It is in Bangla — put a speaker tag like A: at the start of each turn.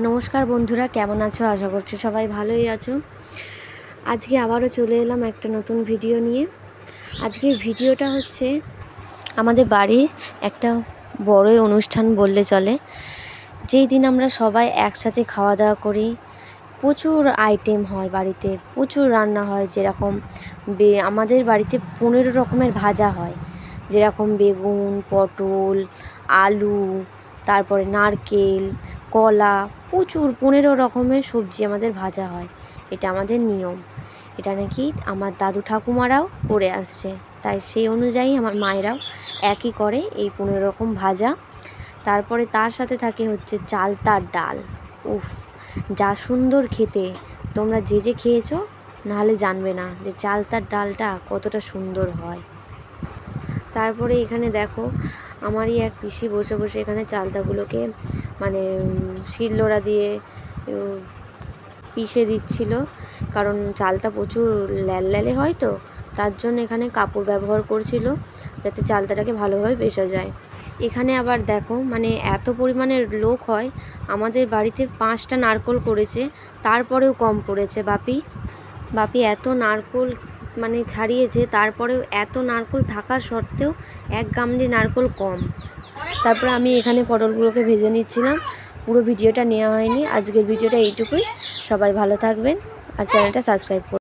A: নমস্কার বন্ধুরা, কেমন আছো? আশা করছি সবাই ভালোই আছো। আজকে আবারও চলে এলাম একটা নতুন ভিডিও নিয়ে। আজকের ভিডিওটা হচ্ছে আমাদের বাড়ির একটা বড়ই অনুষ্ঠান বললে চলে। যেই দিন আমরা সবাই একসাথে খাওয়া দাওয়া করি, প্রচুর আইটেম হয় বাড়িতে, প্রচুর রান্না হয়। যেরকম আমাদের বাড়িতে 15 রকমের ভাজা হয়, যেরকম বেগুন, পটল, আলু, তারপরে নারকেল, কলা, প্রচুর 15 রকমের সবজি আমাদের ভাজা হয়। এটা আমাদের নিয়ম। এটা নাকি আমার দাদু ঠাকুমারাও করে আসছে, তাই সেই অনুযায়ী আমার মায়েরাও একই করে, এই 15 রকম ভাজা। তারপরে তার সাথে থাকে হচ্ছে চালতার ডাল। উফ, যা সুন্দর খেতে! তোমরা যে যে খেয়েছো নাহলে জানবে না যে চালতার ডালটা কতটা সুন্দর হয়। তারপরে এখানে দেখো, আমারই এক পিসি বসে বসে এখানে চালতাগুলোকে মানে শিলনোড়া দিয়ে পিষে দিচ্ছিল, কারণ চালতা প্রচুর ল্যালল্যালে হয়, তো তার জন্য এখানে কাপড় ব্যবহার করছিল যাতে চালতাটাকে ভালোভাবে পেষা যায়। এখানে আবার দেখো, মানে এত পরিমাণের লোক হয়, আমাদের বাড়িতে 5টা নারকোল করেছে, তারপরেও কম পড়েছে। বাপি এত নারকোল মানে ছাড়িয়েছে, তারপরেও এত নারকোল থাকা সত্ত্বেও 1 গামলি নারকোল কম। তারপরে আমি এখানে পটলগুলোকে ভেজে নিচ্ছিলাম। পুরো ভিডিওটা নেওয়া হয়নি। আজকের ভিডিওটা এইটুকুই। সবাই ভালো থাকবেন আর চ্যানেলটা সাবস্ক্রাইব করবেন।